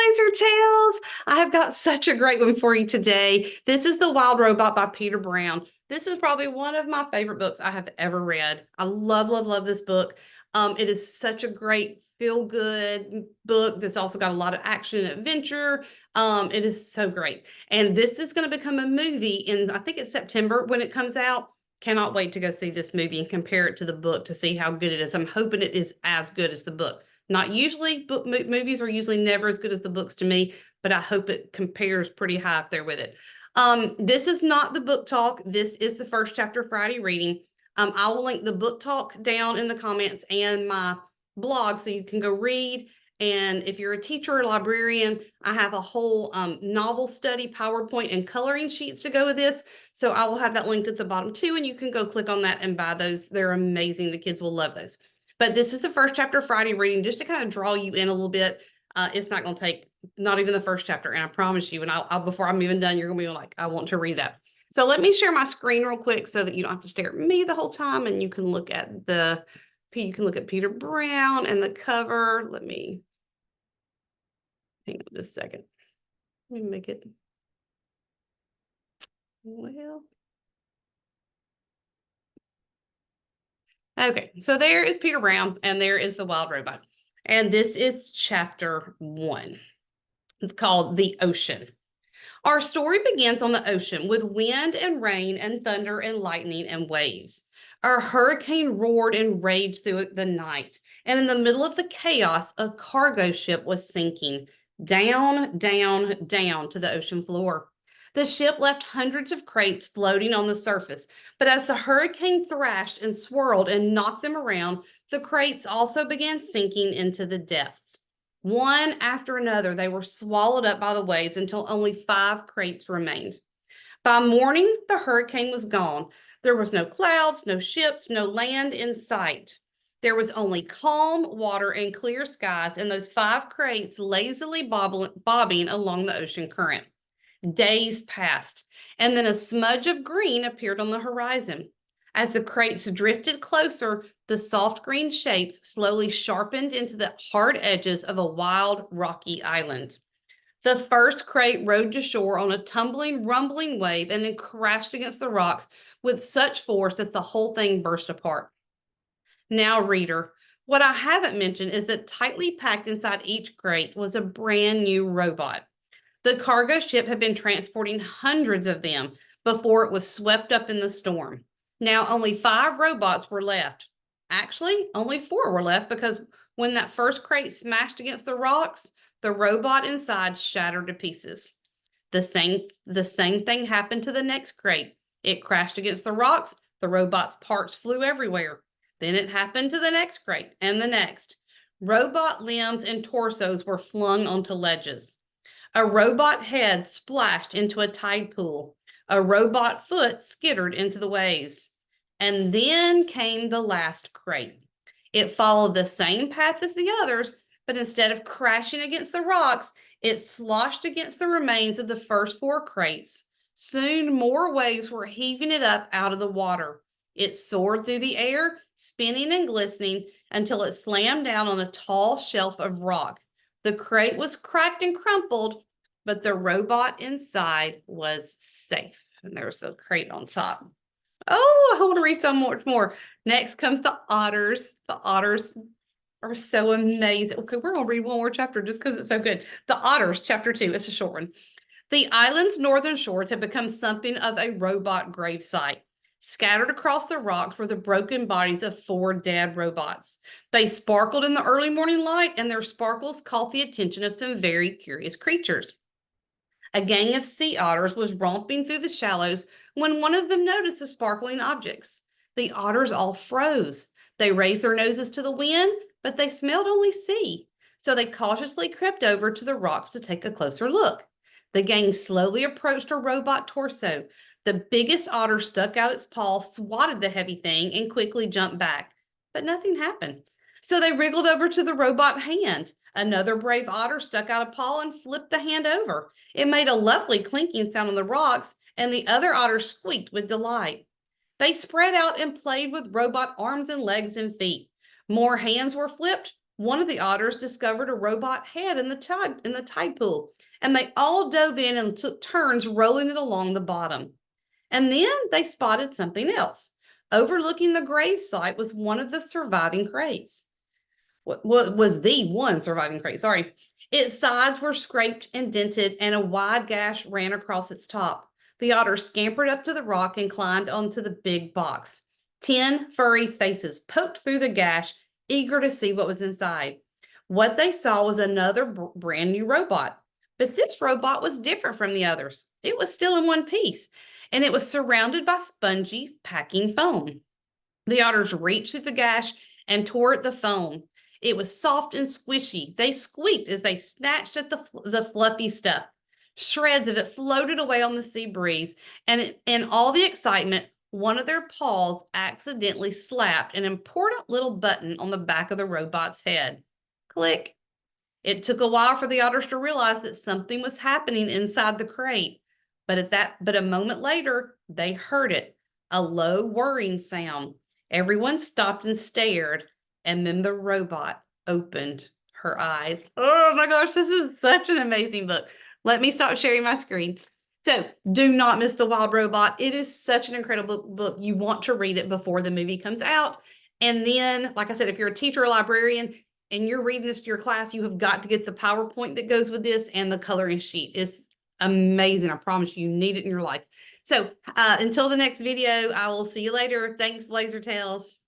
Laser Tales. I have got such a great one for you today. This is The Wild Robot by Peter Brown. This is probably one of my favorite books I have ever read. I love, love, love this book. It is such a great feel-good book that's also got a lot of action and adventure. It is so great. And this is going to become a movie in, I think it's September when it comes out. Cannot wait to go see this movie and compare it to the book to see how good it is. I'm hoping it is as good as the book. Not usually, movies are usually never as good as the books to me, but I hope it compares pretty high up there with it. This is not the book talk. This is the first chapter Friday reading. I will link the book talk down in the comments and my blog so you can go read. And if you're a teacher or librarian, I have a whole novel study PowerPoint and coloring sheets to go with this. So I will have that linked at the bottom too, and you can go click on that and buy those. They're amazing. The kids will love those. But this is the first chapter Friday reading, just to kind of draw you in a little bit. It's not going to take, not even the first chapter, and I promise you, and I'll before I'm even done, you're going to be like, I want to read that. So let me share my screen real quick so that you don't have to stare at me the whole time, and you can look at Peter Brown and the cover. Let me hang on just a second. Let me make it. Well. Okay, so there is Peter Brown, and there is the Wild Robot. And this is chapter 1. It's called The Ocean. Our story begins on the ocean with wind and rain and thunder and lightning and waves. A hurricane roared and raged through the night, and in the middle of the chaos, a cargo ship was sinking down, down, down to the ocean floor. The ship left hundreds of crates floating on the surface, but as the hurricane thrashed and swirled and knocked them around, the crates also began sinking into the depths. One after another, they were swallowed up by the waves until only 5 crates remained. By morning, the hurricane was gone. There was no clouds, no ships, no land in sight. There was only calm water and clear skies, and those 5 crates lazily bobbing along the ocean current. Days passed, and then a smudge of green appeared on the horizon. As the crates drifted closer, the soft green shapes slowly sharpened into the hard edges of a wild, rocky island. The first crate rode to shore on a tumbling, rumbling wave and then crashed against the rocks with such force that the whole thing burst apart. Now, reader, what I haven't mentioned is that tightly packed inside each crate was a brand new robot. The cargo ship had been transporting hundreds of them before it was swept up in the storm. Now only 5 robots were left. Actually, only 4 were left because when that first crate smashed against the rocks, the robot inside shattered to pieces. The same thing happened to the next crate. It crashed against the rocks. The robot's parts flew everywhere. Then it happened to the next crate and the next. Robot limbs and torsos were flung onto ledges. A robot head splashed into a tide pool. A robot foot skittered into the waves. And then came the last crate. It followed the same path as the others, but instead of crashing against the rocks, it sloshed against the remains of the first 4 crates. Soon more waves were heaving it up out of the water. It soared through the air, spinning and glistening, until it slammed down on a tall shelf of rock. The crate was cracked and crumpled, but the robot inside was safe. And there's the crate on top. Oh, I want to read so much more. Next comes the otters. The otters are so amazing. Okay, we're going to read one more chapter just because it's so good. The Otters, chapter 2. It's a short one. The island's northern shores had become something of a robot gravesite. Scattered across the rocks were the broken bodies of 4 dead robots. They sparkled in the early morning light, and their sparkles caught the attention of some very curious creatures. A gang of sea otters was romping through the shallows when one of them noticed the sparkling objects. The otters all froze. They raised their noses to the wind, but they smelled only sea. So they cautiously crept over to the rocks to take a closer look. The gang slowly approached a robot torso. The biggest otter stuck out its paw, swatted the heavy thing, and quickly jumped back. But nothing happened. So they wriggled over to the robot hand. Another brave otter stuck out a paw and flipped the hand over. It made a lovely clinking sound on the rocks, and the other otters squeaked with delight. They spread out and played with robot arms and legs and feet. More hands were flipped, one of the otters discovered a robot head in the tide pool, and they all dove in and took turns rolling it along the bottom. And then they spotted something else. Overlooking the grave site was one of the surviving crates. What was the one surviving crate? Sorry. Its sides were scraped and dented, and a wide gash ran across its top. The otter scampered up to the rock and climbed onto the big box. 10 furry faces poked through the gash, eager to see what was inside. What they saw was another brand new robot. But this robot was different from the others. It was still in one piece, and it was surrounded by spongy, packing foam. The otters reached through the gash and tore at the foam. It was soft and squishy. They squeaked as they snatched at the fluffy stuff. Shreds of it floated away on the sea breeze, and in all the excitement, one of their paws accidentally slapped an important little button on the back of the robot's head. Click. It took a while for the otters to realize that something was happening inside the crate, but a moment later, they heard it, a low whirring sound. Everyone stopped and stared, and then the robot opened her eyes. Oh my gosh, this is such an amazing book. Let me stop sharing my screen. So do not miss The Wild Robot. It is such an incredible book. You want to read it before the movie comes out. And then, like I said, if you're a teacher or librarian and you're reading this to your class, you have got to get the PowerPoint that goes with this and the coloring sheet. It's amazing. I promise you need it in your life. So until the next video, I will see you later. Thanks, Blazer Tales.